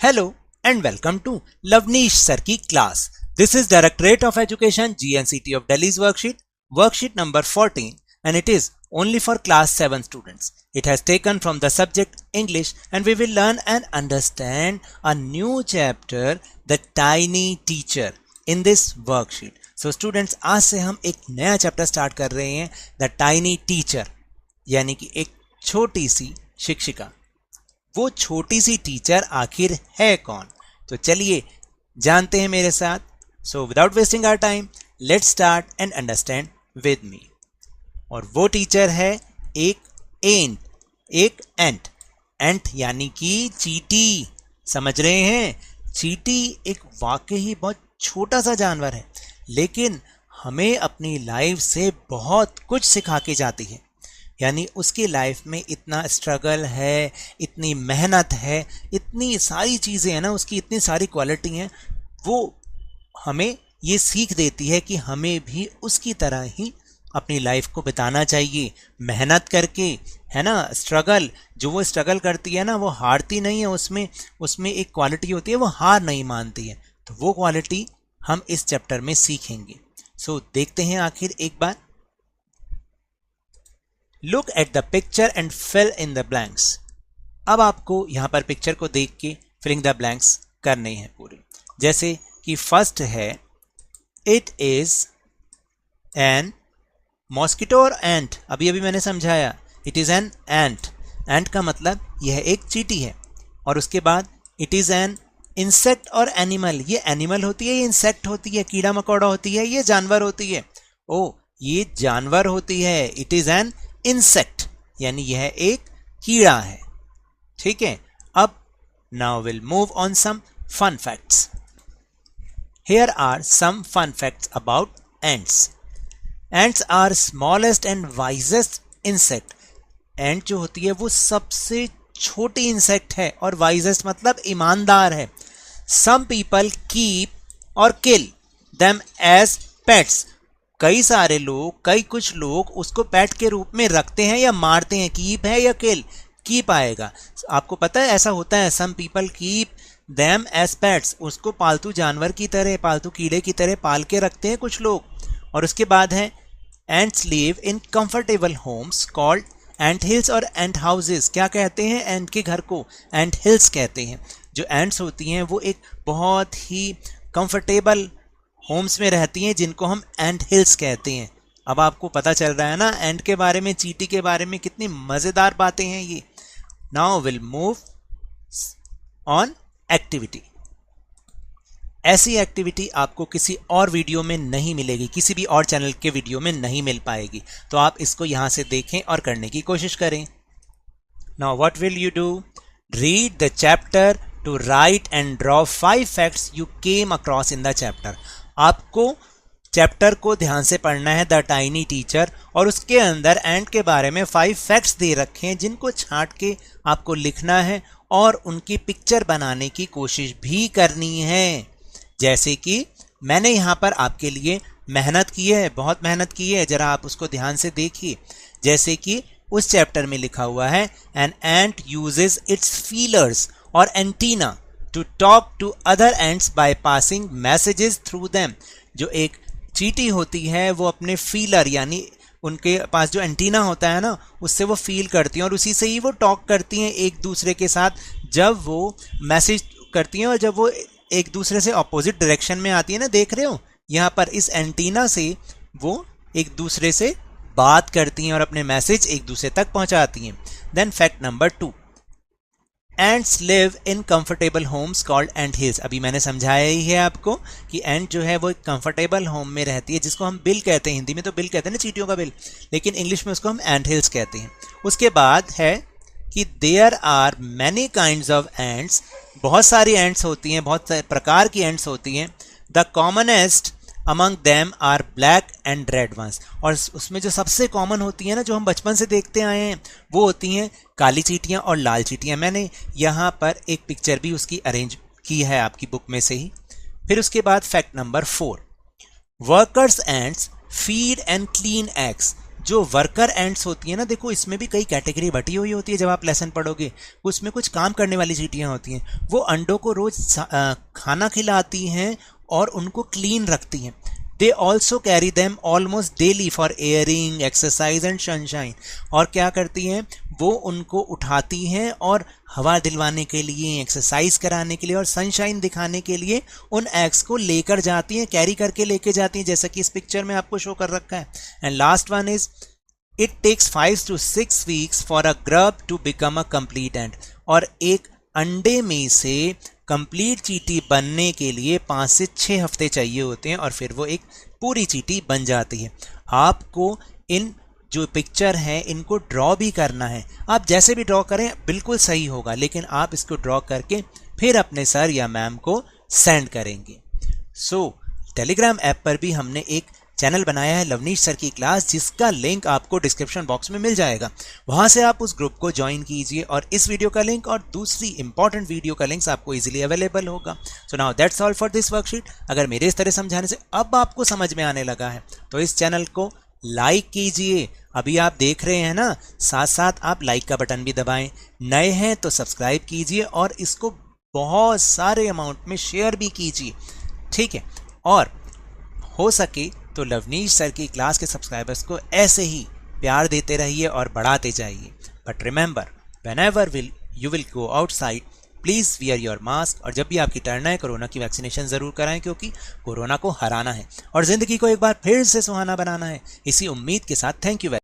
Hello and welcome to Lavneesh Sir की class. This is Directorate of Education GNCT of Delhi's worksheet number 14, and it is only for class 7 students. It has taken from the subject English, and we will learn and understand a new chapter, The Tiny Teacher, in this worksheet. So students, आज से हम एक नया chapter start कर रहे हैं, the tiny teacher, यानी कि एक छोटी सी शिक्षिका. वो छोटी सी टीचर आखिर है कौन? तो चलिए जानते हैं मेरे साथ. So without wasting our time, let's start and understand with me. और वो टीचर है एक एंट यानी कि चींटी. समझ रहे हैं? चींटी एक वाकई बहुत छोटा सा जानवर है, लेकिन हमें अपनी लाइफ से बहुत कुछ सिखा के जाती है. यानी उसकी लाइफ में इतना स्ट्रगल है, इतनी मेहनत है, इतनी सारी चीज़ें हैं ना, उसकी इतनी सारी क्वालिटी हैं. वो हमें ये सीख देती है कि हमें भी उसकी तरह ही अपनी लाइफ को बिताना चाहिए, मेहनत करके, है ना. स्ट्रगल, जो वो स्ट्रगल करती है ना, वो हारती नहीं है. उसमें एक क्वालिटी होती है, वो हार नहीं मानती है. तो वो क्वालिटी हम इस चैप्टर में सीखेंगे. सो देखते हैं आखिर एक बार. Look at the picture and fill in the blanks. अब आपको यहाँ पर पिक्चर को देख के फिलिंग द ब्लैंक्स करने हैं पूरे. जैसे कि फर्स्ट है, इट इज एन मॉस्किटो और एंट. अभी मैंने समझाया, इट इज एन एंट. एंट का मतलब यह एक चींटी है. और उसके बाद इट इज एन इंसेक्ट और एनिमल. ये एनिमल होती है, ये इंसेक्ट होती है, कीड़ा मकोड़ा होती है, ये जानवर होती है. ओ, ये जानवर होती है. इट इज एन इंसेक्ट, यानी यह एक कीड़ा है. ठीक है. अब now will move on some fun facts. Here are some fun facts about ants. Ants are smallest and wisest insect. Ant जो होती है वो सबसे छोटी इंसेक्ट है, और वाइजेस्ट मतलब ईमानदार है. सम पीपल कीप और किल देम एज पेट्स. कुछ लोग उसको पेट के रूप में रखते हैं या मारते हैं. कीप है या किल? कीप आएगा. आपको पता है ऐसा होता है. Some people keep them as pets. उसको पालतू जानवर की तरह, पालतू कीड़े की तरह पाल के रखते हैं कुछ लोग. और उसके बाद है, ants live in comfortable homes called ant hills और एंट हाउसेस. क्या कहते हैं एंट के घर को? एंट हिल्स कहते हैं. जो एंट्स होती हैं वो एक बहुत ही कंफर्टेबल होम्स में रहती हैं, जिनको हम एंट हिल्स कहते हैं. अब आपको पता चल रहा है ना एंट के बारे में, चींटी के बारे में. कितनी मज़ेदार बातें हैं ये. Now will move on activity. ऐसी एक्टिविटी आपको किसी और वीडियो में नहीं मिलेगी, किसी भी और चैनल के वीडियो में नहीं मिल पाएगी. तो आप इसको यहाँ से देखें और करने की कोशिश करें. Now what will you do? Read the chapter two right and draw 5 facts you came across in the chapter. आपको चैप्टर को ध्यान से पढ़ना है, द टाइनी टीचर, और उसके अंदर एंट के बारे में 5 फैक्ट्स दे रखे हैं, जिनको छांट के आपको लिखना है और उनकी पिक्चर बनाने की कोशिश भी करनी है. जैसे कि मैंने यहाँ पर आपके लिए मेहनत की है, बहुत मेहनत की है, जरा आप उसको ध्यान से देखिए. जैसे कि उस चैप्टर में लिखा हुआ है, an ant uses it's feelers और antenna to talk to other ants by passing messages through them. जो एक चींटी होती है वो अपने फीलर, यानी उनके पास जो एंटीना होता है ना, उससे वो फील करती हैं और उसी से ही वो टॉक करती हैं एक दूसरे के साथ. जब वो मैसेज करती हैं और जब वो एक दूसरे से अपोजिट डायरेक्शन में आती है ना, देख रहे हो यहाँ पर, इस एंटीना से वो एक दूसरे से बात करती हैं और अपने मैसेज एक दूसरे तक पहुँचाती हैं. Then fact number 2, ants live in comfortable homes called ant hills. अभी मैंने समझाया ही है आपको कि एंट जो है वो एक कंफर्टेबल होम में रहती है, जिसको हम बिल कहते हैं. हिंदी में तो बिल कहते हैं ना, चींटियों का बिल, लेकिन इंग्लिश में उसको हम एंट हिल्स कहते हैं. उसके बाद है कि there are many kinds of ants. बहुत सारी एंट्स होती हैं, बहुत सारे प्रकार की एंट्स होती हैं. The commonest among them are black and red ones. और उसमें जो सबसे कॉमन होती हैं ना, जो हम बचपन से देखते आए हैं, वो होती हैं काली चींटियाँ और लाल चींटियाँ. मैंने यहाँ पर एक पिक्चर भी उसकी अरेंज की है आपकी बुक में से ही. फिर उसके बाद fact number 4, workers ants feed and clean eggs. जो वर्कर एंड्स होती है ना, देखो इसमें भी कई कैटेगरी बटी हुई होती है। जब आप लेसन पढ़ोगे उसमें कुछ काम करने वाली चींटियां होती हैं, वो अंडों को रोज खाना खिलाती हैं और उनको क्लीन रखती हैं। They also carry them almost daily for airing, exercise and sunshine। और क्या करती हैं, वो उनको उठाती हैं और हवा दिलवाने के लिए, एक्सरसाइज कराने के लिए और सनशाइन दिखाने के लिए उन एग्स को लेकर जाती हैं, कैरी करके लेके जाती हैं, जैसा कि इस पिक्चर में आपको शो कर रखा है। And last one is it takes 5 to 6 weeks for a grub to become a complete ant. और एक अंडे में से कंप्लीट चींटी बनने के लिए 5 से 6 हफ्ते चाहिए होते हैं और फिर वो एक पूरी चींटी बन जाती है। आपको इन जो पिक्चर है इनको ड्रॉ भी करना है। आप जैसे भी ड्रॉ करें बिल्कुल सही होगा, लेकिन आप इसको ड्रॉ करके फिर अपने सर या मैम को सेंड करेंगे। टेलीग्राम ऐप पर भी हमने एक चैनल बनाया है लवनीश सर की क्लास, जिसका लिंक आपको डिस्क्रिप्शन बॉक्स में मिल जाएगा। वहां से आप उस ग्रुप को ज्वाइन कीजिए और इस वीडियो का लिंक और दूसरी इंपॉर्टेंट वीडियो का लिंक आपको इजीली अवेलेबल होगा। So now that's all for this worksheet. अगर मेरे इस तरह समझाने से अब आपको समझ में आने लगा है तो इस चैनल को लाइक कीजिए। अभी आप देख रहे हैं ना, साथ साथ आप लाइक का बटन भी दबाएं। नए हैं तो सब्सक्राइब कीजिए और इसको बहुत सारे अमाउंट में शेयर भी कीजिए, ठीक है। और हो सके तो लवनीश सर की क्लास के सब्सक्राइबर्स को ऐसे ही प्यार देते रहिए और बढ़ाते जाइए। But remember, whenever you will go outside, please wear your mask. और जब भी आपकी टर्न आए कोरोना की वैक्सीनेशन ज़रूर कराएं, क्योंकि कोरोना को हराना है और ज़िंदगी को एक बार फिर से सुहाना बनाना है। इसी उम्मीद के साथ थैंक यू।